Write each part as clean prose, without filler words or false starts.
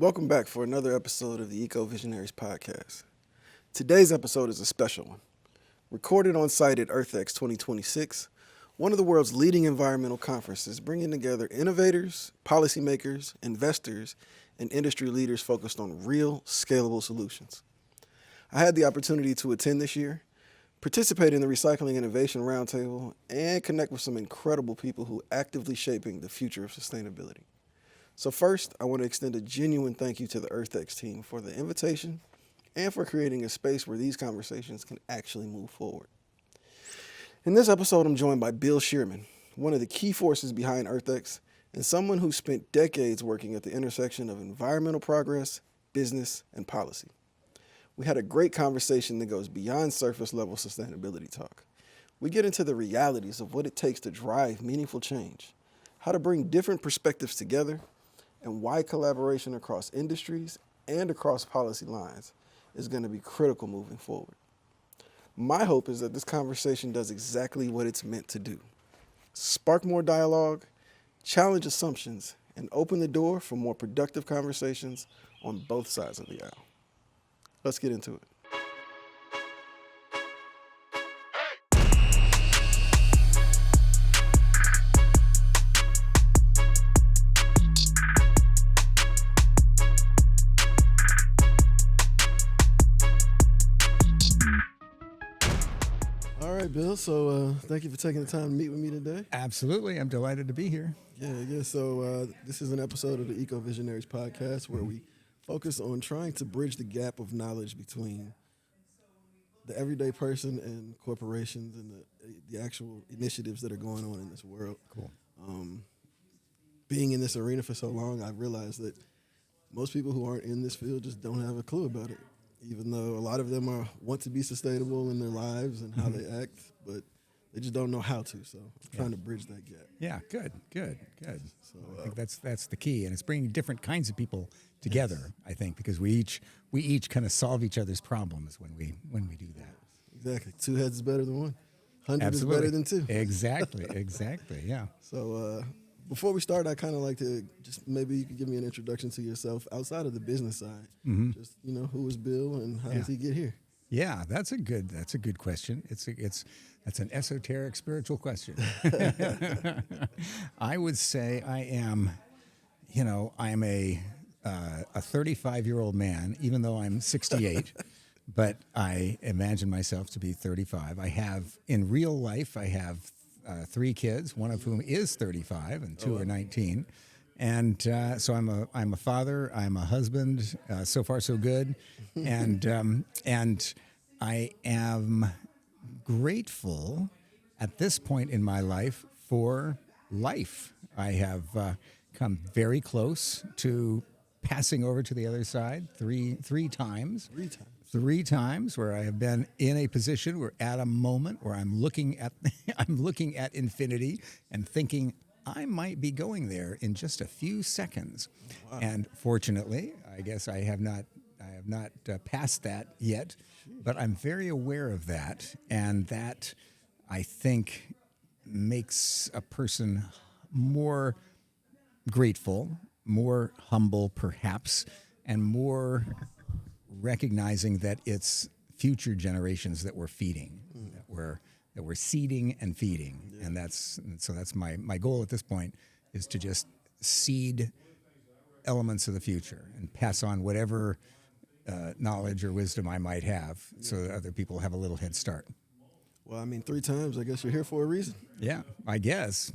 Welcome back for another episode of the Eco-Visionaries podcast. Today's episode is a special one. Recorded on site at EarthX 2026, one of the world's leading environmental conferences bringing together innovators, policymakers, investors, and industry leaders focused on real, scalable solutions. I had the opportunity to attend this year, participate in the Recycling Innovation Roundtable, and connect with some incredible people who are actively shaping the future of sustainability. So first, I want to extend a genuine thank you to the EarthX team for the invitation and for creating a space where these conversations can actually move forward. In this episode, I'm joined by Bill Shireman, one of the key forces behind EarthX and someone who spent decades working at the intersection of environmental progress, business, and policy. We had a great conversation that goes beyond surface level sustainability talk. We get into the realities of what it takes to drive meaningful change, how to bring different perspectives together, and why collaboration across industries and across policy lines is going to be critical moving forward. My hope is that this conversation does exactly what it's meant to do: spark more dialogue, challenge assumptions, and open the door for more productive conversations on both sides of the aisle. Let's get into it. All right, Bill. So thank you for taking the time to meet with me today. Absolutely. I'm delighted to be here. Yeah. So this is an episode of the Eco-Visionaries podcast where we focus on trying to bridge the gap of knowledge between the everyday person and corporations and the actual initiatives that are going on in this world. Cool. Being in this arena for so long, I've realized that most people who aren't in this field just don't have a clue about it, even though a lot of them want to be sustainable in their lives and how they act, but they just don't know how to. So I'm trying to bridge that gap. Yeah, good. So I think that's the key, and it's bringing different kinds of people together. I think because we each kind of solve each other's problems when we do that. Exactly. 2 heads is better than 1. 100 Absolutely. is better than 2. Exactly. Yeah. So before we start, I kind of like to just maybe you could give me an introduction to yourself outside of the business side. Mm-hmm. Just who is Bill and how does he get here? Yeah, that's a good question. That's an esoteric spiritual question. I would say I am a 35-year-old man, even though I'm 68. But I imagine myself to be 35. In real life, I have 3 kids, one of whom is 35 and 2 are 19. And so I'm a father, I'm a husband, so far so good. And I am grateful at this point in my life for life. I have come very close to passing over to the other side three times. 3 times. 3 times where I have been in a position where at a moment where I'm looking at infinity and thinking I might be going there in just a few seconds. Wow. And fortunately, I guess I have not passed that yet, but I'm very aware of that, and that I think makes a person more grateful, more humble perhaps, and more recognizing that it's future generations that we're feeding, that we're seeding and feeding. Yeah. And that's my goal at this point is to just seed elements of the future and pass on whatever knowledge or wisdom I might have so that other people have a little head start. Well, 3 times, I guess you're here for a reason. Yeah, I guess.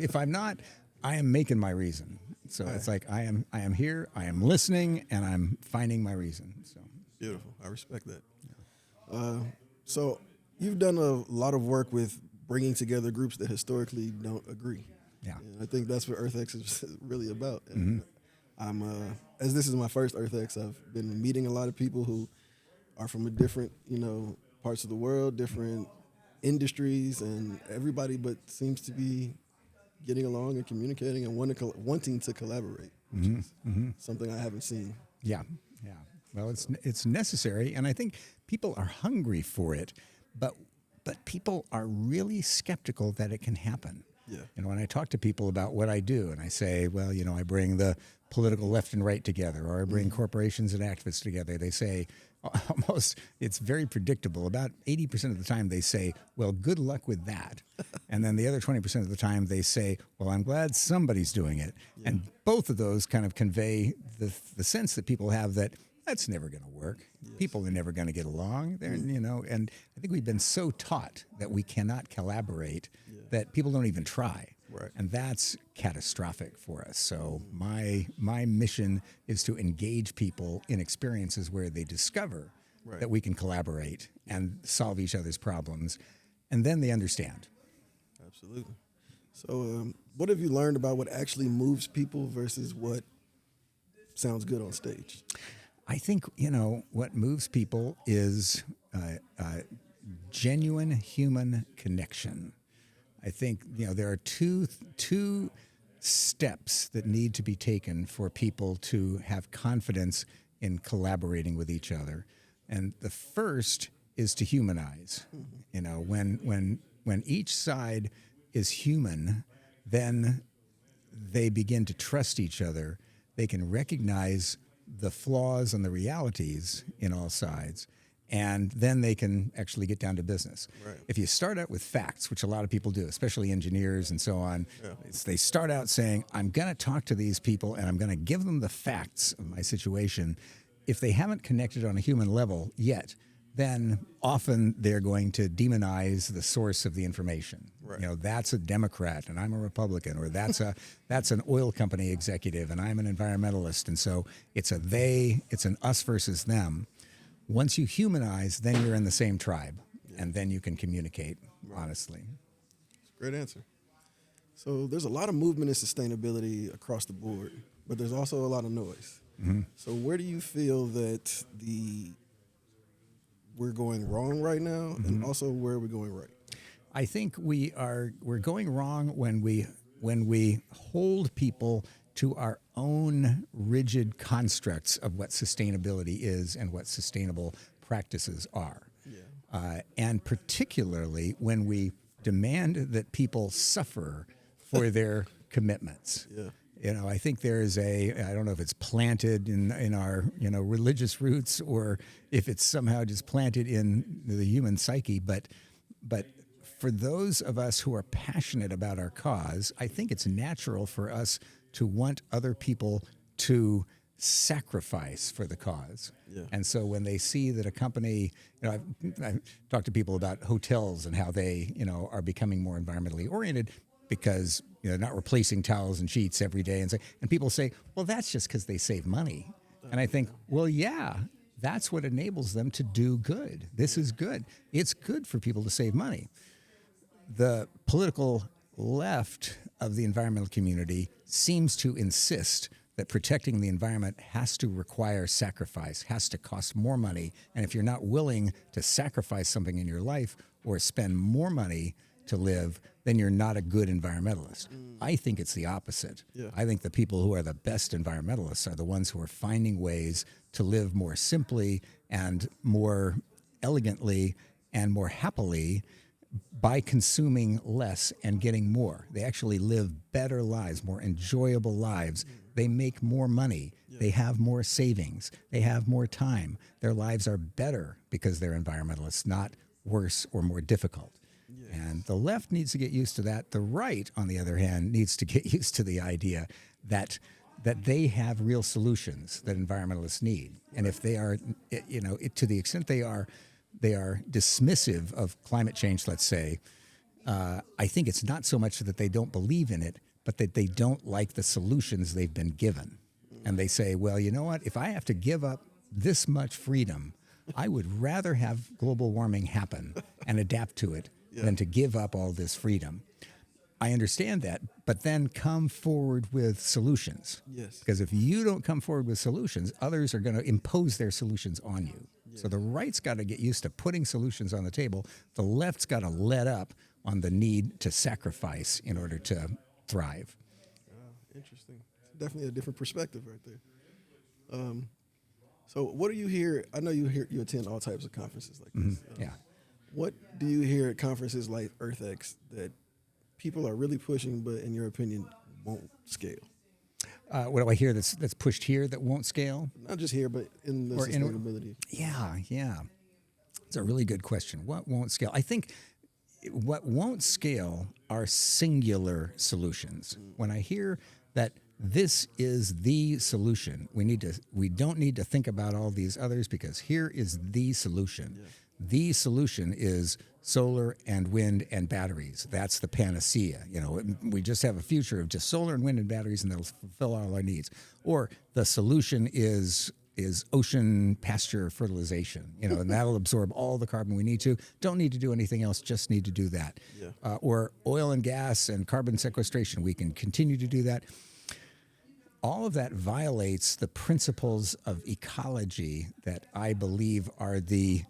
If I'm not, I am making my reason. So it's like I am here, I am listening, and I'm finding my reason. So beautiful. I respect that. Yeah. So you've done a lot of work with bringing together groups that historically don't agree. Yeah. And I think that's what EarthX is really about. And Mm-hmm. As this is my first EarthX, I've been meeting a lot of people who are from a different, parts of the world, different industries, and everybody but seems to be getting along and communicating and wanting to collaborate, which is something I haven't seen. Yeah. Well, it's necessary, and I think people are hungry for it, but people are really skeptical that it can happen. Yeah. And when I talk to people about what I do, and I say, well, I bring the political left and right together, or I bring corporations and activists together, they say almost, it's very predictable. About 80% of the time they say, well, good luck with that. And then the other 20% of the time they say, well, I'm glad somebody's doing it. Yeah. And both of those kind of convey the sense that people have that that's never going to work. Yes. People are never going to get along. They're, and I think we've been so taught that we cannot collaborate that people don't even try. Right. And that's catastrophic for us. So my mission is to engage people in experiences where they discover that we can collaborate and solve each other's problems, and then they understand. Absolutely. So what have you learned about what actually moves people versus what sounds good on stage? I think, what moves people is genuine human connection. I think, there are two steps that need to be taken for people to have confidence in collaborating with each other. And the first is to humanize. When each side is human, then they begin to trust each other. They can recognize the flaws and the realities in all sides, and then they can actually get down to business. Right. If you start out with facts, which a lot of people do, especially engineers and so on, they start out saying, I'm going to talk to these people and I'm going to give them the facts of my situation. If they haven't connected on a human level yet, then often they're going to demonize the source of the information. Right. That's a Democrat and I'm a Republican, or that's an oil company executive and I'm an environmentalist. And so it's an us versus them. Once you humanize, then you're in the same tribe, and then you can communicate honestly. Great answer. So there's a lot of movement in sustainability across the board, but there's also a lot of noise. Mm-hmm. So where do you feel that we're going wrong right now, and also where are we going right? I think we're going wrong when we hold people to our own rigid constructs of what sustainability is and what sustainable practices are. Yeah. And particularly when we demand that people suffer for their commitments. Yeah. I think there is I don't know if it's planted in our, religious roots, or if it's somehow just planted in the human psyche, but for those of us who are passionate about our cause, I think it's natural for us to want other people to sacrifice for the cause. Yeah. And so when they see that a company, I've talked to people about hotels and how they, are becoming more environmentally oriented because, not replacing towels and sheets every day. And people say, well, that's just because they save money. And I think, well, yeah, that's what enables them to do good. This is good. It's good for people to save money. The political left of the environmental community seems to insist that protecting the environment has to require sacrifice, has to cost more money. And if you're not willing to sacrifice something in your life or spend more money to live, then you're not a good environmentalist. I think it's the opposite. Yeah. I think the people who are the best environmentalists are the ones who are finding ways to live more simply and more elegantly and more happily by consuming less and getting more. They actually live better lives, more enjoyable lives. They make more money. Yeah. They have more savings. They have more time. Their lives are better because they're environmentalists, not worse or more difficult. Yes. And the left needs to get used to that. The right, on the other hand, needs to get used to the idea that they have real solutions that environmentalists need. And if they are, to the extent they are dismissive of climate change, let's say, I think it's not so much that they don't believe in it, but that they don't like the solutions they've been given. And they say, well, you know what? If I have to give up this much freedom, I would rather have global warming happen and adapt to it than to give up all this freedom. I understand that, but then come forward with solutions. Yes. Because if you don't come forward with solutions, others are going to impose their solutions on you. Yes. So the right's got to get used to putting solutions on the table. The left's got to let up on the need to sacrifice in order to thrive. Interesting. It's definitely a different perspective right there. So what do you hear? I know you attend all types of conferences like this. Yeah. What do you hear at conferences like EarthX that people are really pushing, but in your opinion, won't scale? What do I hear that's pushed here that won't scale? Not just here, but in the Or in- sustainability. Yeah. It's a really good question. What won't scale? I think what won't scale are singular solutions. When I hear that this is the solution, we don't need to think about all these others because here is the solution. Yeah. The solution is solar and wind and batteries. That's the panacea. We just have a future of just solar and wind and batteries, and that'll fulfill all our needs. Or the solution is ocean pasture fertilization, and that'll absorb all the carbon we need to. Don't need to do anything else, just need to do that. Yeah. Or oil and gas and carbon sequestration. We can continue to do that. All of that violates the principles of ecology that I believe are the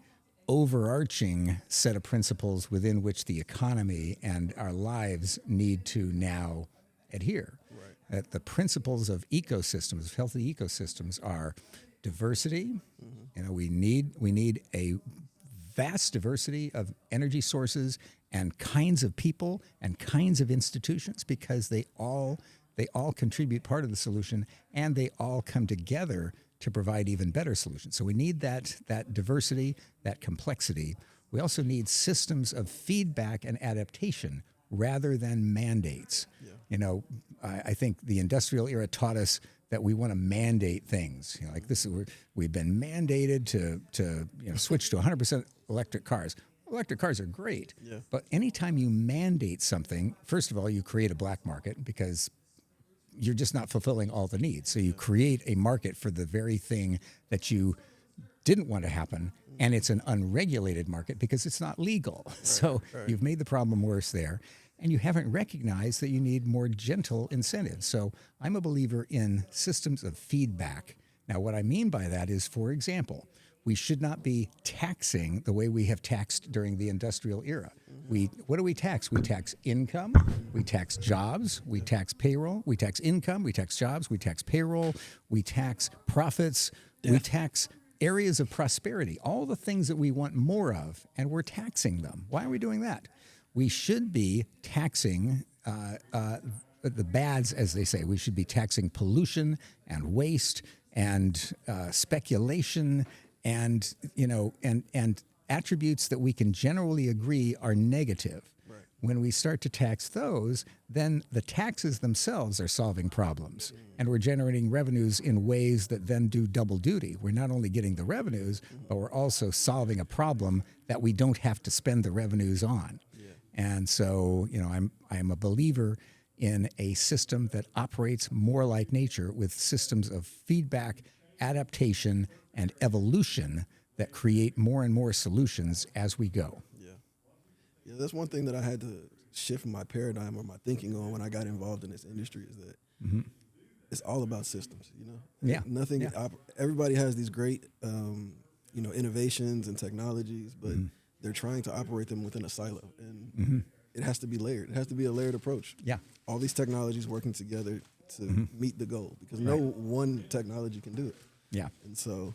overarching set of principles within which the economy and our lives need to now adhere. Right. That the principles of ecosystems, of healthy ecosystems, are diversity. We need a vast diversity of energy sources and kinds of people and kinds of institutions because they all contribute part of the solution and they all come together to provide even better solutions. So we need that diversity, that complexity. We also need systems of feedback and adaptation rather than mandates. Yeah. I think the industrial era taught us that we want to mandate things. Like this, we've been mandated to switch to 100% electric cars. Electric cars are great, Yeah. but anytime you mandate something, first of all, you create a black market because you're just not fulfilling all the needs. So you create a market for the very thing that you didn't want to happen, and it's an unregulated market because it's not legal. So you've made the problem worse there, and you haven't recognized that you need more gentle incentives. So I'm a believer in systems of feedback. Now, what I mean by that is, for example, we should not be taxing the way we have taxed during the industrial era. What do we tax? We tax income, we tax jobs, we tax payroll, we tax income, we tax jobs, we tax payroll, we tax profits, we tax areas of prosperity, all the things that we want more of, and we're taxing them. Why are we doing that? We should be taxing the bads, as they say. We should be taxing pollution and waste and speculation and attributes that we can generally agree are negative. Right. When we start to tax those, then the taxes themselves are solving problems. And we're generating revenues in ways that then do double duty. We're not only getting the revenues, but we're also solving a problem that we don't have to spend the revenues on. Yeah. And so, I'm a believer in a system that operates more like nature with systems of feedback, adaptation, and evolution that create more and more solutions as we go. Yeah, that's one thing that I had to shift my paradigm or my thinking on when I got involved in this industry is that it's all about systems, Yeah. Nothing. Yeah. Everybody has these great, innovations and technologies, but they're trying to operate them within a silo, and it has to be layered. It has to be a layered approach. Yeah. All these technologies working together to meet the goal because no one technology can do it. Yeah. And so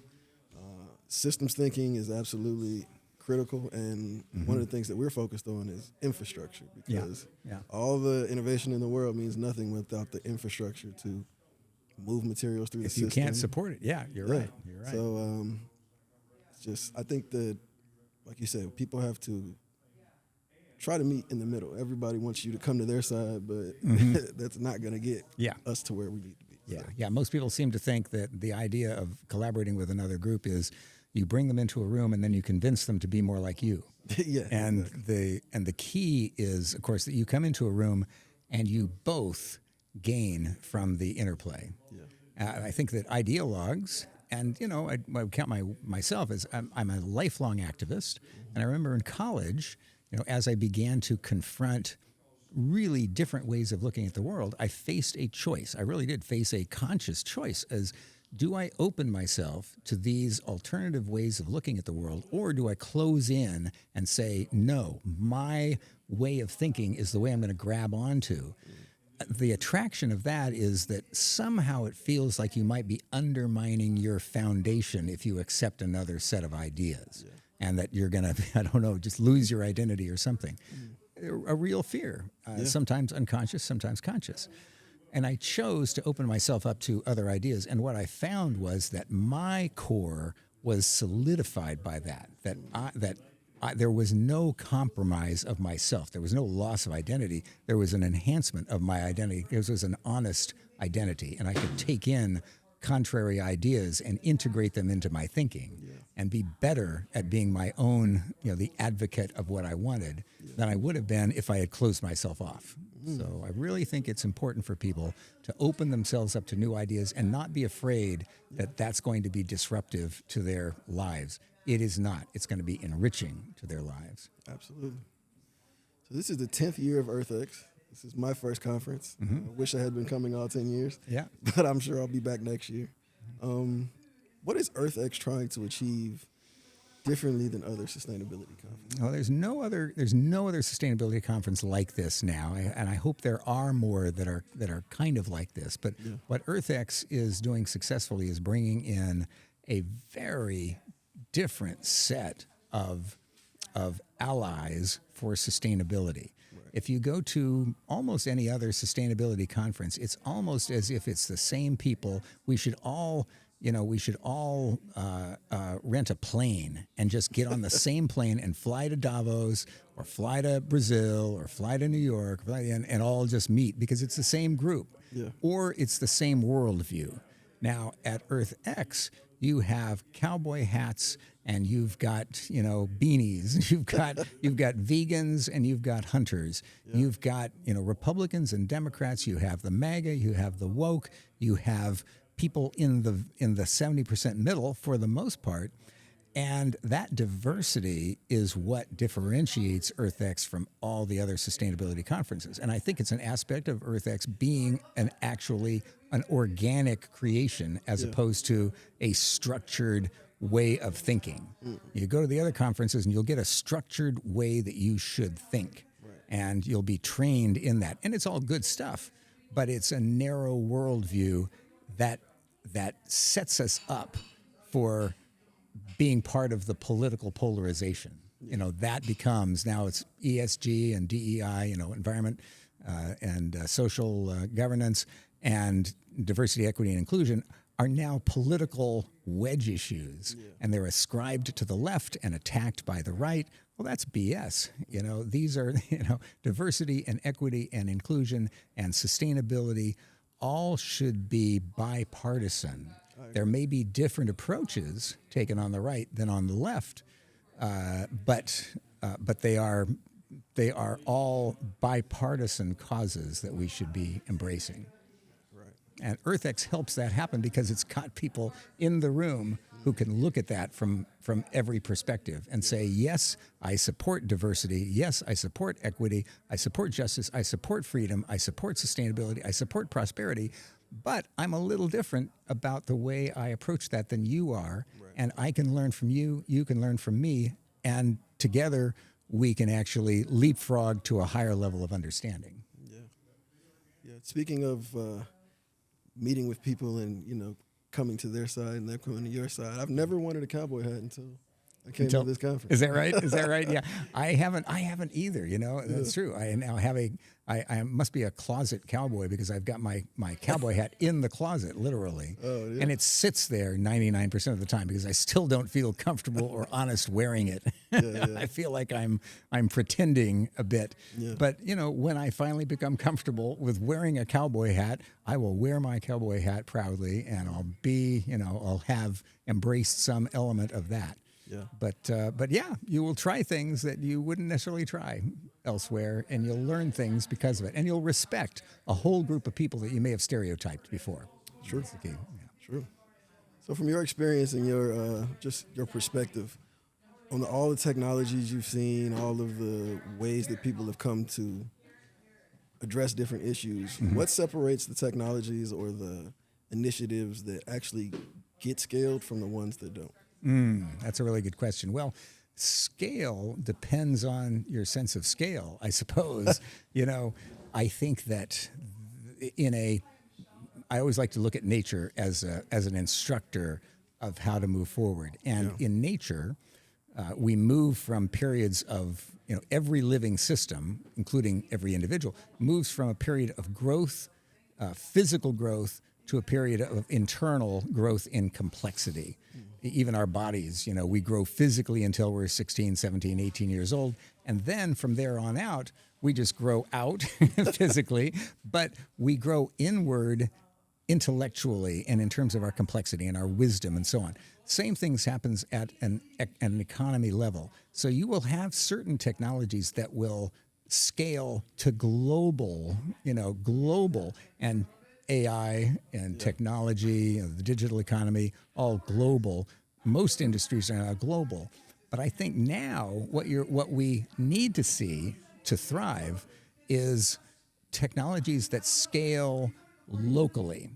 systems thinking is absolutely critical, and one of the things that we're focused on is infrastructure because Yeah. all the innovation in the world means nothing without the infrastructure to move materials through the If system. you can't support it, you're right. You're right. So it's just, I think that, like you said, people have to try to meet in the middle. Everybody wants you to come to their side, but that's not going to get us to where we need to be. Yeah. Most people seem to think that the idea of collaborating with another group is you bring them into a room and then you convince them to be more like you. Yeah. And exactly. the key is, of course, that you come into a room and you both gain from the interplay. Yeah. I think that ideologues, and I would count myself as I'm a lifelong activist, and I remember in college, as I began to confront really different ways of looking at the world, I faced a choice. I really did face a conscious choice as, do I open myself to these alternative ways of looking at the world, or do I close in and say, no, my way of thinking is the way I'm going to grab onto? The attraction of that is that somehow it feels like you might be undermining your foundation if you accept another set of ideas, and that you're going to, just lose your identity or something. A real fear, sometimes unconscious, sometimes conscious. And I chose to open myself up to other ideas. And what I found was that my core was solidified by that, there was no compromise of myself. There was no loss of identity. There was an enhancement of my identity. This was an honest identity. And I could take in contrary ideas and integrate them into my thinking and be better at being my own, the advocate of what I wanted than I would have been if I had closed myself off. So I really think it's important for people to open themselves up to new ideas and not be afraid that that's going to be disruptive to their lives. It is not. It's going to be enriching to their lives. Absolutely. So this is the 10th year of EarthX. This is my first conference. I wish I had been coming all 10 years. Yeah. But I'm sure I'll be back next year. What is EarthX trying to achieve differently than other sustainability conferences? Well, there's no other sustainability conference like this now, and I hope there are more that are kind of like this. But what EarthX is doing successfully is bringing in a very different set of allies for sustainability. If you go to almost any other sustainability conference, it's almost as if it's the same people. We should all rent a plane and just get on the same plane and fly to Davos or fly to Brazil or fly to New York and all just meet because it's the same group or it's the same worldview. Now at EarthX, you have cowboy hats and you've got beanies. You've got vegans and you've got hunters. You've got Republicans and Democrats. You have the MAGA. You have the woke. You have people in the 70% middle for the most part. And that diversity is what differentiates EarthX from all the other sustainability conferences. And I think it's an aspect of EarthX being an organic creation as opposed to a structured way of thinking. You go to the other conferences and you'll get a structured way that you should think. And you'll be trained in that. And it's all good stuff, but it's a narrow worldview that sets us up for being part of the political polarization. That becomes, now it's ESG and DEI, environment and social governance and diversity, equity, and inclusion are now political wedge issues, and they're ascribed to the left and attacked by the right. Well, that's BS. These are, diversity and equity and inclusion and sustainability all should be bipartisan. There may be different approaches taken on the right than on the left, but they are all bipartisan causes that we should be embracing. And EarthX helps that happen because it's got people in the room who can look at that from every perspective and say, yes, I support diversity. Yes, I support equity. I support justice. I support freedom. I support sustainability. I support prosperity. But I'm a little different about the way I approach that than you are. And I can learn from you. You can learn from me. And together we can actually leapfrog to a higher level of understanding. Yeah. Speaking of meeting with people and, coming to their side and they're coming to your side. I've never wanted a cowboy hat until I came to this conference. Is that right? Is that right? Yeah. I haven't either, That's true. I now have I must be a closet cowboy because I've got my cowboy hat in the closet, literally. Oh, yeah. And it sits there 99% of the time because I still don't feel comfortable or honest wearing it. I feel like I'm pretending a bit. Yeah. But, when I finally become comfortable with wearing a cowboy hat, I will wear my cowboy hat proudly and I'll be, I'll have embraced some element of that. Yeah. But yeah, you will try things that you wouldn't necessarily try elsewhere, and you'll learn things because of it, and you'll respect a whole group of people that you may have stereotyped before. True. That's the key. Yeah. True. So, from your experience and your just your perspective on all the technologies you've seen, all of the ways that people have come to address different issues, what separates the technologies or the initiatives that actually get scaled from the ones that don't? That's a really good question. Well, scale depends on your sense of scale, I suppose. I think that I always like to look at nature as an instructor of how to move forward. And in nature, we move from periods of, every living system, including every individual, moves from a period of growth physical growth to a period of internal growth in complexity. Even our bodies, we grow physically until we're 16, 17, 18 years old. And then from there on out, we just grow out physically, but we grow inward intellectually and in terms of our complexity and our wisdom and so on. Same things happens at an economy level. So you will have certain technologies that will scale to global, and AI and technology, the digital economy, all global. Most industries are now global. But I think now what we need to see to thrive is technologies that scale locally,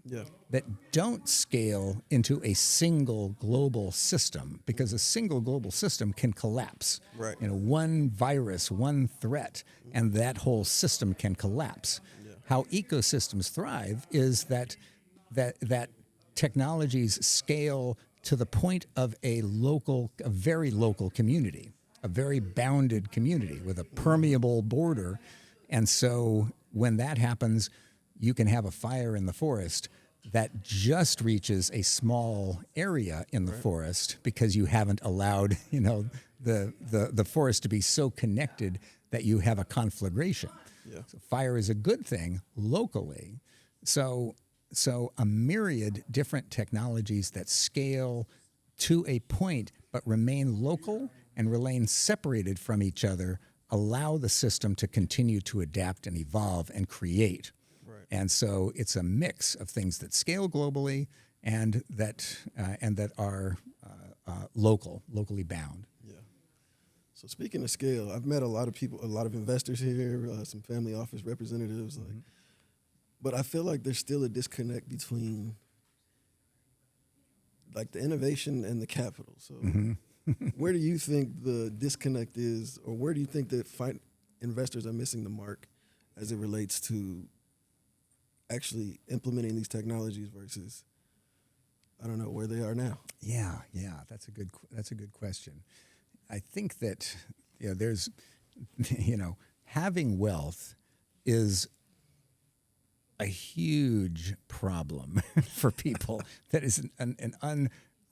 that don't scale into a single global system, because a single global system can collapse. Right. One virus, one threat, and that whole system can collapse. How ecosystems thrive is that technologies scale to the point of a very local community, a very bounded community with a permeable border. And so when that happens, you can have a fire in the forest that just reaches a small area in the forest because you haven't allowed, the forest to be so connected that you have a conflagration. Yeah. So fire is a good thing locally. So a myriad different technologies that scale to a point but remain local and remain separated from each other allow the system to continue to adapt and evolve and create. Right. And so it's a mix of things that scale globally and that are locally bound. So speaking of scale, I've met a lot of people, a lot of investors here, some family office representatives, but I feel like there's still a disconnect between like the innovation and the capital. So where do you think the disconnect is, or where do you think that investors are missing the mark as it relates to actually implementing these technologies versus, I don't know, where they are now? Yeah, that's a good question. I think that there's, having wealth is a huge problem for people. That is an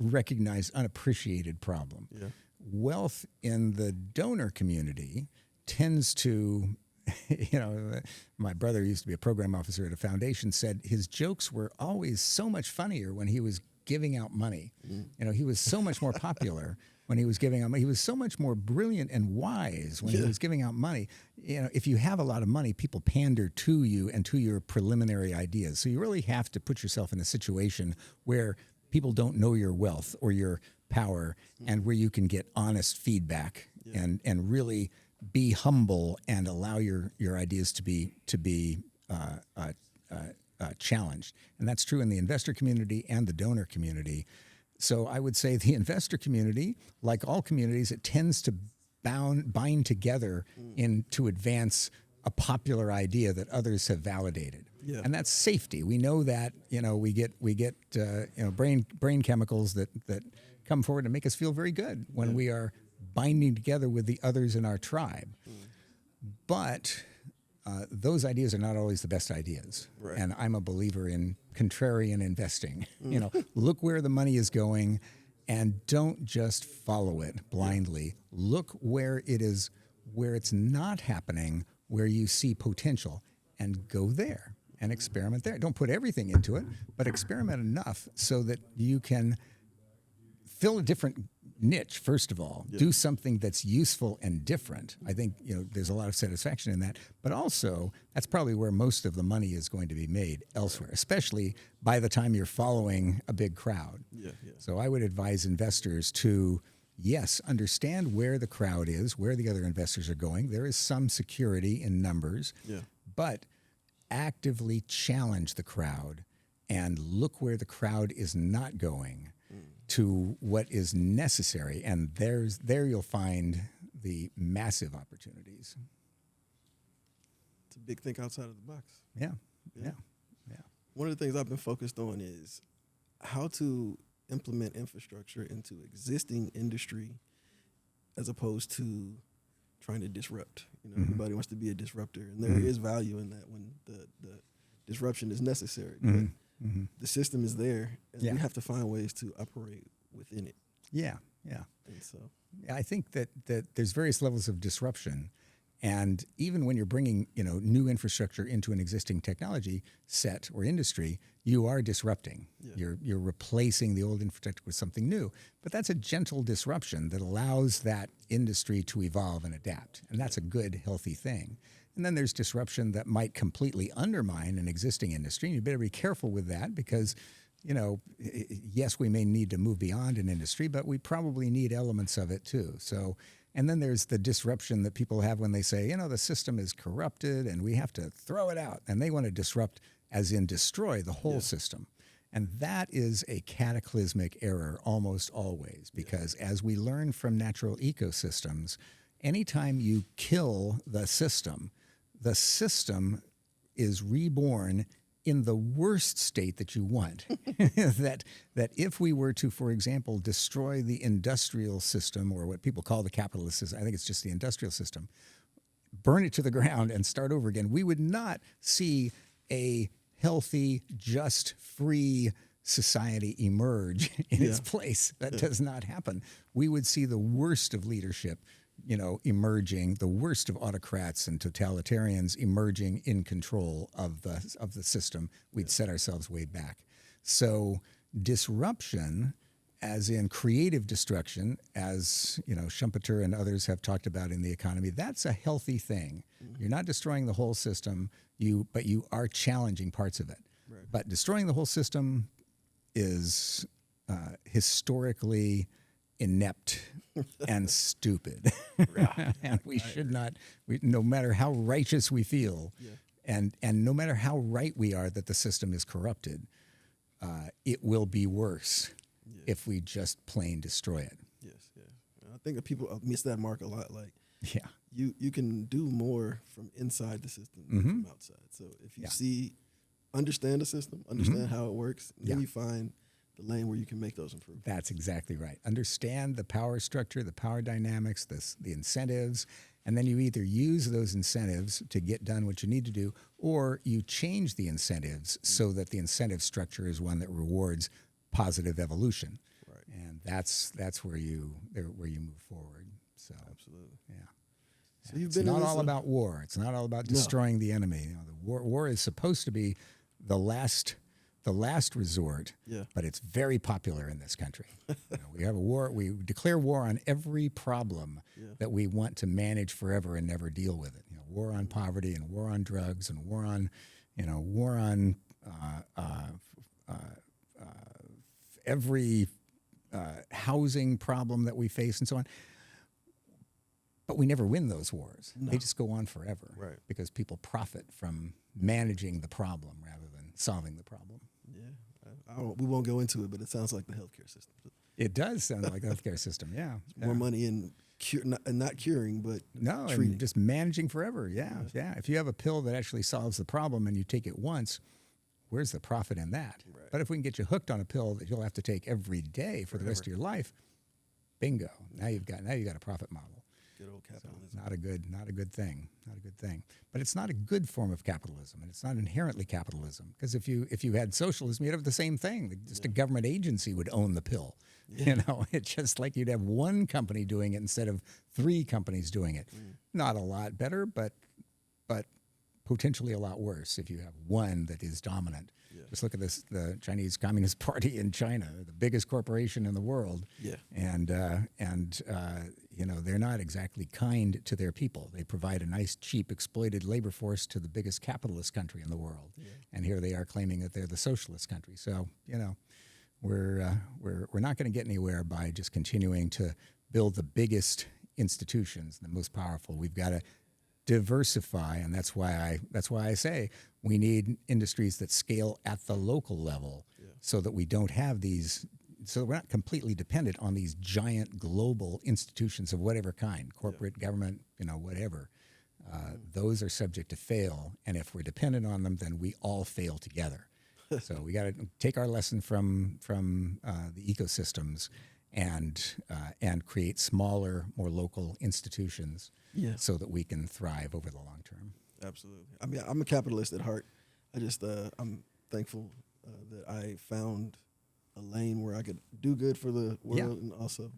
unrecognized, unappreciated problem. Yeah. Wealth in the donor community tends to, my brother used to be a program officer at a foundation, said his jokes were always so much funnier when he was giving out money. He was so much more popular when he was giving out money. He was so much more brilliant and wise when he was giving out money. If you have a lot of money, people pander to you and to your preliminary ideas. So you really have to put yourself in a situation where people don't know your wealth or your power, and where you can get honest feedback and really be humble and allow your ideas to be challenged. And that's true in the investor community and the donor community. So I would say the investor community, like all communities, it tends to bind together to advance a popular idea that others have validated. Yeah. And that's safety. We know that, we get brain chemicals that come forward and make us feel very good when we are binding together with the others in our tribe. But those ideas are not always the best ideas. Right. And I'm a believer in contrarian investing. Look where the money is going and don't just follow it blindly. Look where it's not happening, where you see potential, and go there and experiment there. Don't put everything into it, but experiment enough so that you can fill a different niche, first of all. Do something that's useful and different. I think there's a lot of satisfaction in that, but also that's probably where most of the money is going to be made elsewhere, especially by the time you're following a big crowd. So I would advise investors to, yes, understand where the crowd is, where the other investors are going. There is some security in numbers, but actively challenge the crowd and look where the crowd is not going to what is necessary, and there you'll find the massive opportunities. It's a big think outside of the box. Yeah. One of the things I've been focused on is how to implement infrastructure into existing industry as opposed to trying to disrupt. Everybody wants to be a disruptor, and there is value in that when the disruption is necessary. Mm-hmm. But Mm-hmm. the system is there, and Yeah. we have to find ways to operate within it. Yeah, yeah. And so, I think that there's various levels of disruption, and even when you're bringing new infrastructure into an existing technology set or industry, you are disrupting. Yeah. You're replacing the old infrastructure with something new. But that's a gentle disruption that allows that industry to evolve and adapt, and that's a good, healthy thing. And then there's disruption that might completely undermine an existing industry, and you better be careful with that because yes, we may need to move beyond an industry, but we probably need elements of it too. So, and then there's the disruption that people have when they say, the system is corrupted and we have to throw it out. And they want to disrupt as in destroy the whole system. And that is a cataclysmic error almost always, because as we learn from natural ecosystems, anytime you kill the system is reborn in the worst state that you want. that if we were to, for example, destroy the industrial system, or what people call the capitalist system, I think it's just the industrial system, burn it to the ground and start over again, we would not see a healthy, just, free society emerge in its place. That does not happen. We would see the worst of leadership emerging, the worst of autocrats and totalitarians emerging in control of the system. We'd set ourselves way back. So disruption, as in creative destruction, as Schumpeter and others have talked about in the economy, that's a healthy thing. Mm-hmm. You're not destroying the whole system, but you are challenging parts of it. Right. But destroying the whole system is historically inept and stupid. And we should not, no matter how righteous we feel, and no matter how right we are that the system is corrupted, it will be worse if we just plain destroy it. Yes, I think that people miss that mark a lot. Like, yeah, you can do more from inside the system than from outside. So if you understand the system, understand how it works, then you find the lane where you can make those improvements. That's exactly right. Understand the power structure, the power dynamics, the incentives, and then you either use those incentives to get done what you need to do, or you change the incentives so that the incentive structure is one that rewards positive evolution. Right. And that's where you move forward. So absolutely, yeah. So you've it's been not all about war. It's not all about destroying the enemy. The war is supposed to be the last resort, but it's very popular in this country. We have a war. We declare war on every problem that we want to manage forever and never deal with it. War on poverty and war on drugs and war on every housing problem that we face and so on. But we never win those wars. No. They just go on forever, because people profit from managing the problem rather than solving the problem. We won't go into it, but it sounds like the healthcare system. It does sound like the healthcare system, yeah. More money in not curing, but treating. And just managing forever, yeah. If you have a pill that actually solves the problem and you take it once, where's the profit in that? Right. But if we can get you hooked on a pill that you'll have to take every day for the rest of your life, bingo. Now you've got a profit model. Good old capitalism. So not a good thing. But it's not a good form of capitalism, and it's not inherently capitalism. Because if you had socialism, you'd have the same thing. Just a government agency would own the pill. It's just like you'd have one company doing it instead of 3 companies doing it. Not a lot better, but potentially a lot worse if you have one that is dominant. Just look at the Chinese Communist Party in China, the biggest corporation in the world. And they're not exactly kind to their people. They provide a nice, cheap, exploited labor force to the biggest capitalist country in the world. And here they are claiming that they're the socialist country. So, we're not going to get anywhere by just continuing to build the biggest institutions, the most powerful. We've got to diversify, and that's why I say we need industries that scale at the local level, so that we don't have these. So we're not completely dependent on these giant global institutions of whatever kind, corporate, government, whatever. Those are subject to fail, and if we're dependent on them, then we all fail together. So we got to take our lesson from the ecosystems and create smaller, more local institutions, so that we can thrive over the long term. Absolutely. I mean, I'm a capitalist at heart. I'm thankful that I found a lane where I could do good for the world and also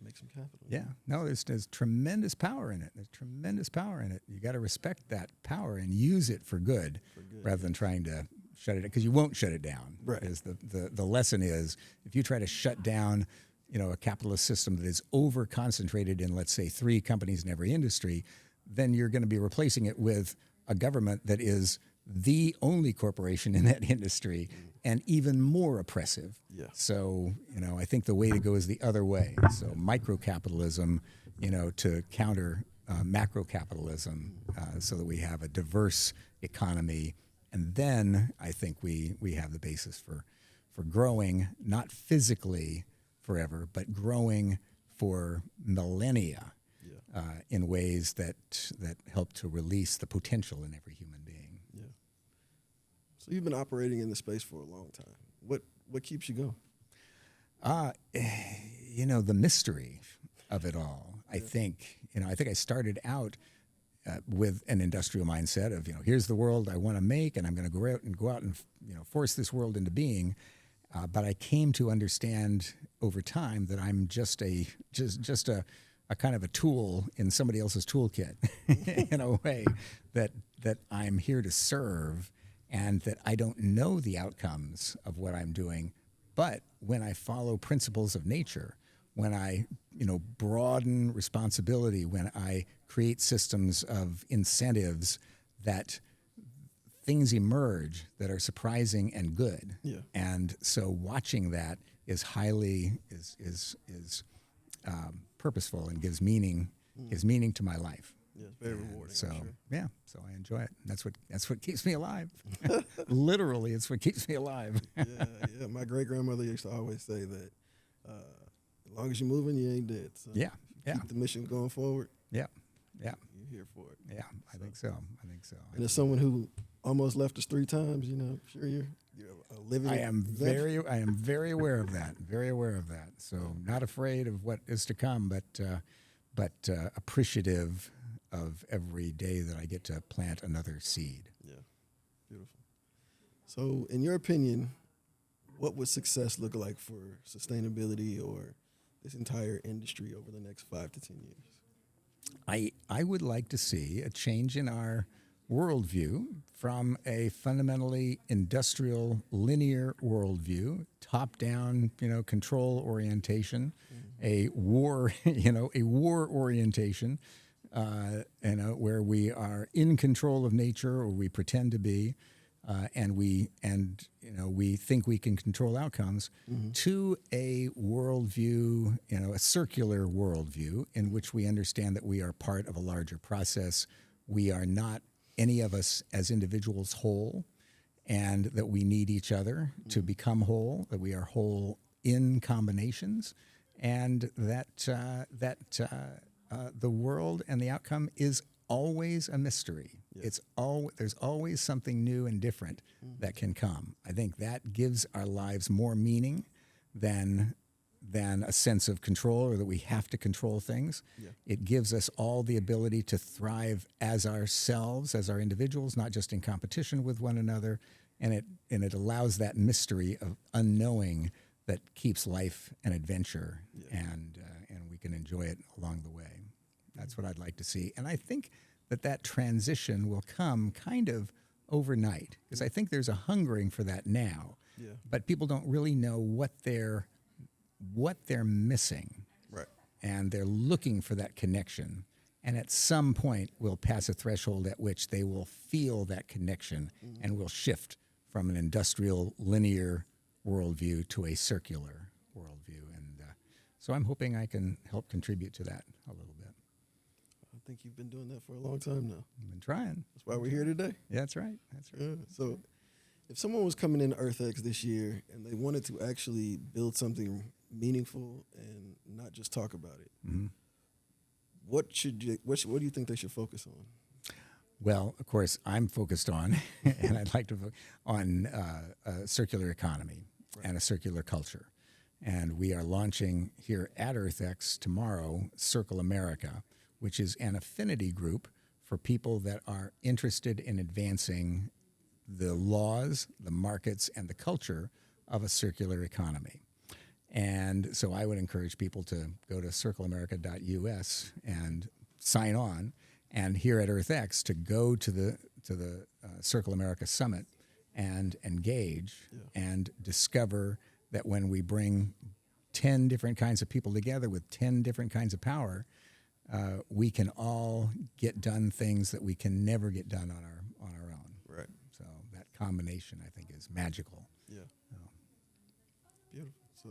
make some capital. Yeah. No, there's tremendous power in it. There's tremendous power in it. You got to respect that power and use it for good, rather than trying to shut it down, because you won't shut it down. Right. Because the lesson is, if you try to shut down, a capitalist system that is over concentrated in, let's say, 3 companies in every industry, then you're going to be replacing it with a government that is the only corporation in that industry and even more oppressive. Yeah. So, I think the way to go is the other way. So micro-capitalism, to counter macro-capitalism, so that we have a diverse economy. And then I think we have the basis for growing, not physically forever, but growing for millennia, in ways that help to release the potential in every human being. Yeah. So you've been operating in the space for a long time. What keeps you going? The mystery of it all. I think I started out with an industrial mindset of, here's the world I want to make, and I'm going to go out and force this world into being. But I came to understand over time that I'm just a kind of a tool in somebody else's toolkit, in a way that I'm here to serve, and that I don't know the outcomes of what I'm doing. But when I follow principles of nature, when I broaden responsibility, when I create systems of incentives, that things emerge that are surprising and good. Yeah. And so watching that is highly purposeful and gives meaning to my life. Yeah, it's very rewarding. So I'm sure. yeah, so I enjoy it. That's what keeps me alive. Literally, it's what keeps me alive. Yeah. My great grandmother used to always say that as long as you're moving, you ain't dead. So Yeah, keep the mission going forward. Yeah. You're here for it. Yeah, I think so. And as someone who almost left us 3 times, I'm sure you're a living. I am very aware of that. Very aware of that. So not afraid of what is to come, but appreciative of every day that I get to plant another seed. Yeah, beautiful. So, in your opinion, what would success look like for sustainability or this entire industry over the next 5 to 10 years? I would like to see a change in our worldview from a fundamentally industrial, linear worldview, top-down, control orientation, a war orientation, where we are in control of nature, or we pretend to be, and we think we can control outcomes, to a worldview, a circular worldview in which we understand that we are part of a larger process. We are not, any of us as individuals, whole, and that we need each other to become whole, that we are whole in combinations, and that the world and the outcome is always a mystery. Yeah. There's always something new and different that can come. I think that gives our lives more meaning than a sense of control, or that we have to control things. Yeah. It gives us all the ability to thrive as ourselves, as our individuals, not just in competition with one another. And it allows that mystery of unknowing that keeps life an adventure, and we can enjoy it along the way. That's what I'd like to see. And I think that transition will come kind of overnight, because I think there's a hungering for that now. Yeah. But people don't really know what they're missing. Right. And they're looking for that connection. And at some point, we'll pass a threshold at which they will feel that connection, and will shift from an industrial, linear worldview to a circular worldview. And so I'm hoping I can help contribute to that a little bit. I think you've been doing that for a long time now. I've been trying. That's why we're here today. Yeah, that's right. Yeah. So if someone was coming into EarthX this year and they wanted to actually build something meaningful and not just talk about it, what do you think they should focus on? Well, of course, I'm focused on, and I'd like to focus on a circular economy and a circular culture. And we are launching here at EarthX tomorrow, Circle America, which is an affinity group for people that are interested in advancing the laws, the markets, and the culture of a circular economy. And so I would encourage people to go to circleamerica.us and sign on, and here at EarthX to go to the Circle America Summit and engage and discover that when we bring 10 different kinds of people together with 10 different kinds of power, we can all get done things that we can never get done on our own. Right. So that combination, I think, is magical. Yeah. Beautiful. So,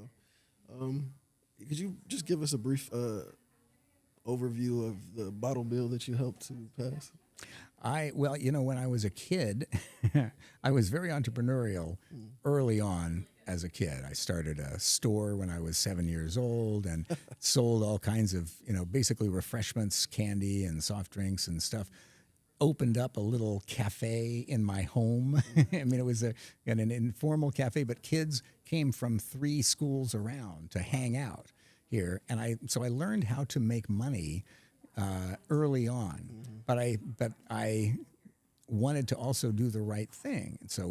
could you just give us a brief overview of the bottle bill that you helped to pass? Well, when I was a kid, I was very entrepreneurial early on as a kid. I started a store when I was 7 years old and sold all kinds of, basically refreshments, candy and soft drinks and stuff. Opened up a little cafe in my home. I mean, it was an informal cafe, but kids came from 3 schools around to hang out here. And so I learned how to make money early on, but I wanted to also do the right thing. And so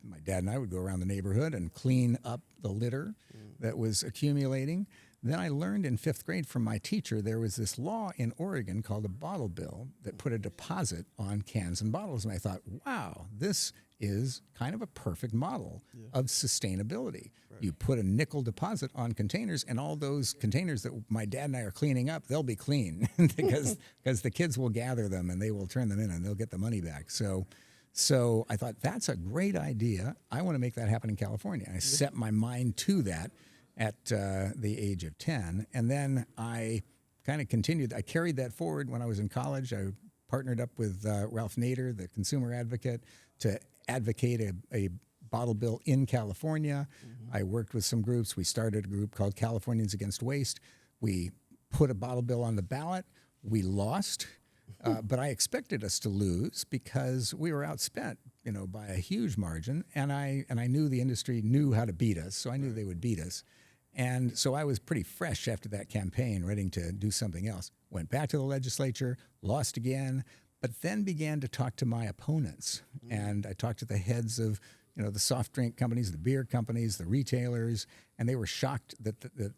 my dad and I would go around the neighborhood and clean up the litter that was accumulating. Then I learned in 5th grade from my teacher, there was this law in Oregon called a bottle bill that put a deposit on cans and bottles. And I thought, wow, this is kind of a perfect model of sustainability. Right. You put a nickel deposit on containers, and all those containers that my dad and I are cleaning up, they'll be clean because the kids will gather them and they will turn them in and they'll get the money back. So I thought, that's a great idea. I want to make that happen in California. I set my mind to that at the age of 10. And then I kind of continued. I carried that forward when I was in college. I partnered up with Ralph Nader, the consumer advocate, to advocate a bottle bill in California. I worked with some groups. We started a group called Californians Against Waste. We put a bottle bill on the ballot. We lost, but I expected us to lose because we were outspent, by a huge margin. And I knew the industry knew how to beat us, so I knew they would beat us. And so I was pretty fresh after that campaign, ready to do something else. Went back to the legislature, lost again, but then began to talk to my opponents. And I talked to the heads of, the soft drink companies, the beer companies, the retailers, and they were shocked that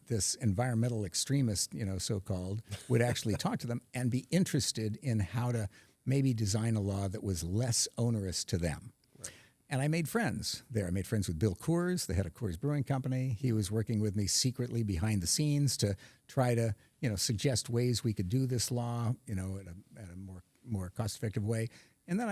this environmental extremist, so-called, would actually talk to them and be interested in how to maybe design a law that was less onerous to them. Right. And I made friends there. I made friends with Bill Coors, the head of Coors Brewing Company. He was working with me secretly behind the scenes to try to, suggest ways we could do this law, at a more cost-effective way. And then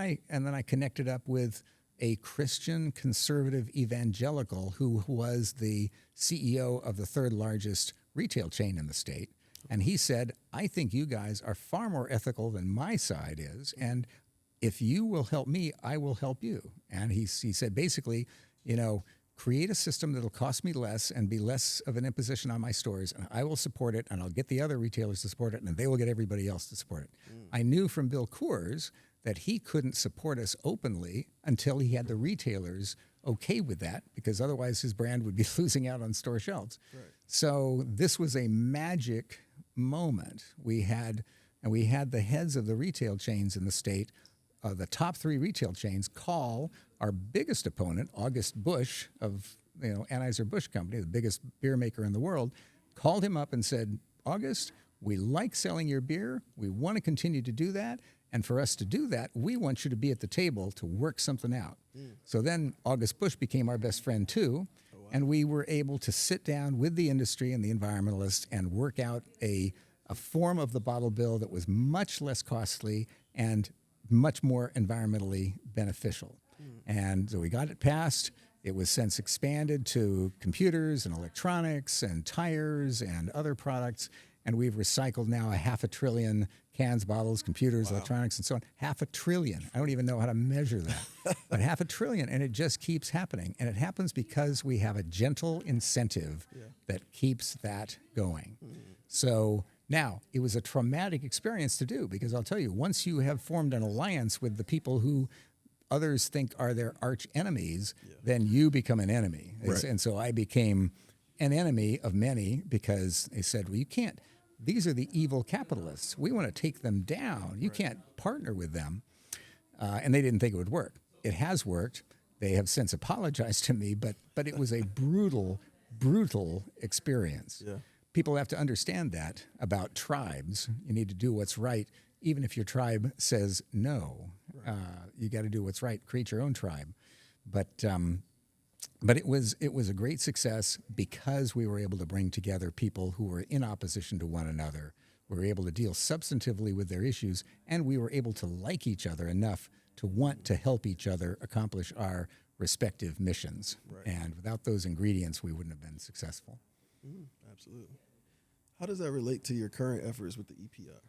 I connected up with a Christian conservative evangelical who was the CEO of the 3rd largest retail chain in the state. And he said, I think you guys are far more ethical than my side is. And if you will help me, I will help you. And he said, basically, create a system that'll cost me less and be less of an imposition on my stores, and I will support it, and I'll get the other retailers to support it, and they will get everybody else to support it. I knew from Bill Coors that he couldn't support us openly until he had the retailers okay with that, because otherwise his brand would be losing out on store shelves. Right. So this was a magic moment. We had the heads of the retail chains in the state, the top 3 retail chains, call our biggest opponent, August Busch of Anheuser-Busch Company, the biggest beer maker in the world, called him up and said, August, we like selling your beer. We want to continue to do that. And for us to do that, we want you to be at the table to work something out. So then August Busch became our best friend too. Oh, wow. And we were able to sit down with the industry and the environmentalists and work out a form of the bottle bill that was much less costly and much more environmentally beneficial. And so we got it passed. It was since expanded to computers and electronics and tires and other products. And we've recycled now 500 billion cans, bottles, computers, electronics, and so on. 500 billion. I don't even know how to measure that. But 500 billion, and it just keeps happening. And it happens because we have a gentle incentive that keeps that going. So now, it was a traumatic experience to do, because I'll tell you, once you have formed an alliance with the people who others think are their arch enemies, then you become an enemy. Right. And so I became an enemy of many, because they said, well, you can't, these are the evil capitalists. We want to take them down. You can't partner with them. And they didn't think it would work. it has worked. They have since apologized to me, but it was a brutal experience. Yeah. People have to understand that about tribes. You need to do what's right, even if your tribe says no. Right. You got to do what's right. Create your own tribe. But it was a great success because we were able to bring together people who were in opposition to one another. We were able to deal substantively with their issues, and we were able to like each other enough to want to help each other accomplish our respective missions. Right. And without those ingredients, we wouldn't have been successful. Absolutely. How does that relate to your current efforts with the EPR?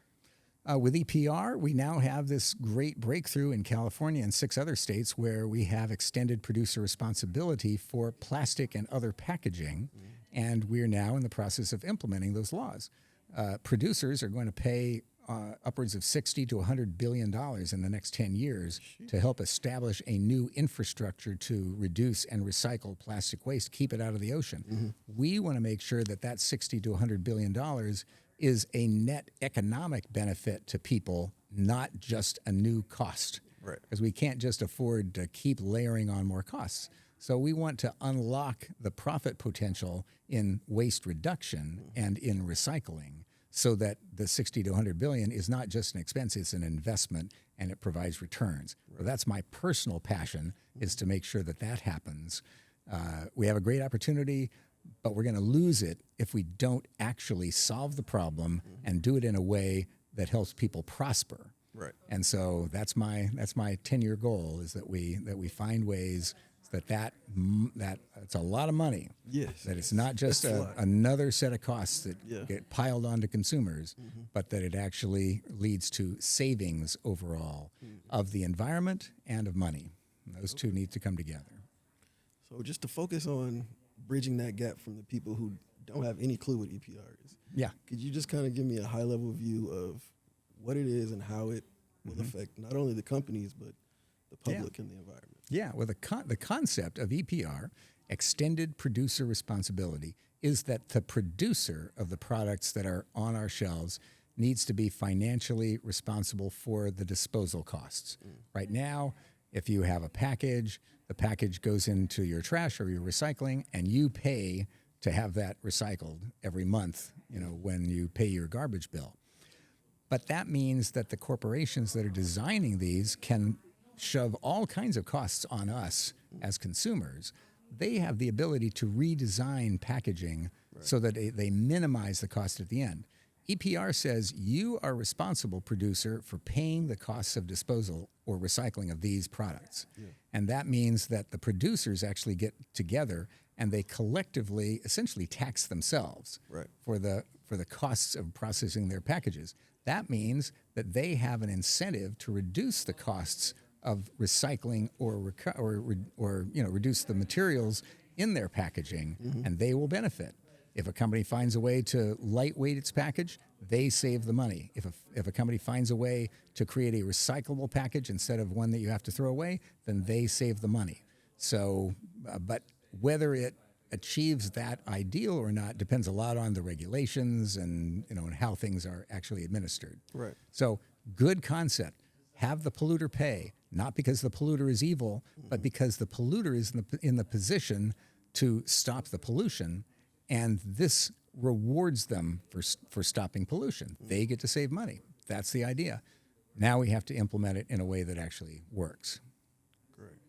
With EPR, we now have this great breakthrough in California and 6 other states where we have extended producer responsibility for plastic and other packaging, and we're now in the process of implementing those laws. Producers are going to pay upwards of $60 to $100 billion in the next 10 years to help establish a new infrastructure to reduce and recycle plastic waste, keep it out of the ocean. We want to make sure that that $60 to $100 billion is a net economic benefit to people, not just a new cost. Right. Because we can't just afford to keep layering on more costs. So we want to unlock the profit potential in waste reduction and in recycling so that the 60 to 100 billion is not just an expense, it's an investment and it provides returns. Right. So that's my personal passion, is to make sure that that happens. We have a great opportunity, but we're going to lose it if we don't actually solve the problem and do it in a way that helps people prosper. Right. And so that's my 10-year goal, is that we find ways that it's a lot of money. Yes. That it's not just another set of costs that get piled onto consumers, but that it actually leads to savings overall of the environment and of money. And those two need to come together. So just to focus on bridging that gap from the people who don't have any clue what EPR is. Yeah. Could you just kind of give me a high-level view of what it is and how it will affect not only the companies but the public and the environment? Yeah, well, the concept of EPR, extended producer responsibility, is that the producer of the products that are on our shelves needs to be financially responsible for the disposal costs. Right now, if you have a package, the package goes into your trash or your recycling, and you pay to have that recycled every month, when you pay your garbage bill. But that means that the corporations that are designing these can shove all kinds of costs on us as consumers. They have the ability to redesign packaging so that they minimize the cost at the end. EPR says you are responsible, producer, for paying the costs of disposal or recycling of these products. Yeah. And that means that the producers actually get together and they collectively essentially tax themselves for the costs of processing their packages. That means that they have an incentive to reduce the costs of recycling or reduce the materials in their packaging, and they will benefit. If a company finds a way to lightweight its package, they save the money. If a company finds a way to create a recyclable package instead of one that you have to throw away, then they save the money. So, but whether it achieves that ideal or not depends a lot on the regulations and and how things are actually administered. Right. So, good concept. Have the polluter pay, not because the polluter is evil, but because the polluter is in the position to stop the pollution, and this rewards them for stopping pollution. They get to save money. That's the idea. Now we have to implement it in a way that actually works. Great.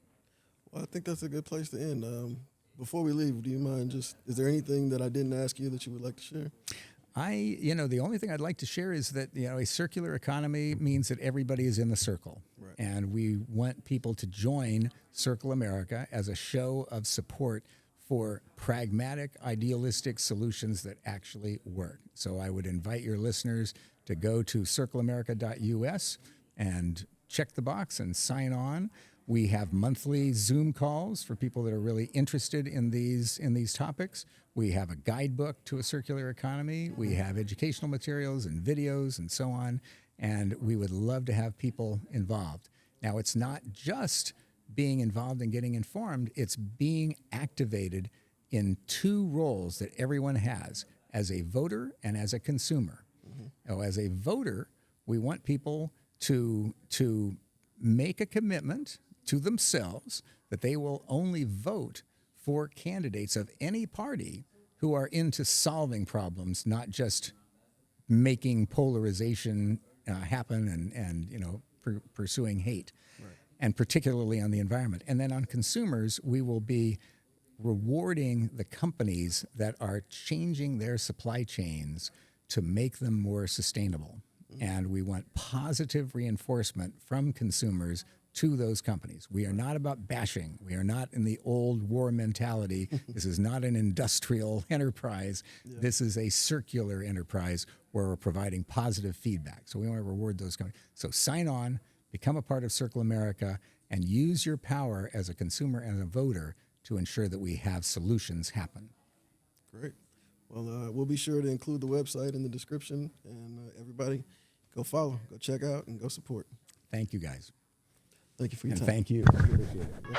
Well, I think that's a good place to end. Before we leave, do you mind is there anything that I didn't ask you that you would like to share? The only thing I'd like to share is that, a circular economy means that everybody is in the circle. Right. And we want people to join Circle America as a show of support for pragmatic, idealistic solutions that actually work. So I would invite your listeners to go to circleamerica.us and check the box and sign on. We have monthly Zoom calls for people that are really interested in these topics. We have a guidebook to a circular economy. We have educational materials and videos and so on. And we would love to have people involved. Now, it's not just being involved and getting informed. It's being activated in 2 roles that everyone has, as a voter and as a consumer. Now, as a voter, we want people to make a commitment to themselves that they will only vote for candidates of any party who are into solving problems, not just making polarization happen and pursuing hate, and particularly on the environment. And then on consumers, we will be rewarding the companies that are changing their supply chains to make them more sustainable. And we want positive reinforcement from consumers to those companies. We are not about bashing. We are not in the old war mentality. This is not an industrial enterprise. Yeah. This is a circular enterprise where we're providing positive feedback. So we want to reward those companies. So sign on, become a part of Circle America, and use your power as a consumer and a voter to ensure that we have solutions happen. Great. Well, we'll be sure to include the website in the description, and everybody go follow, go check out, and go support. Thank you, guys. Thank you for your time. Thank you. Appreciate it.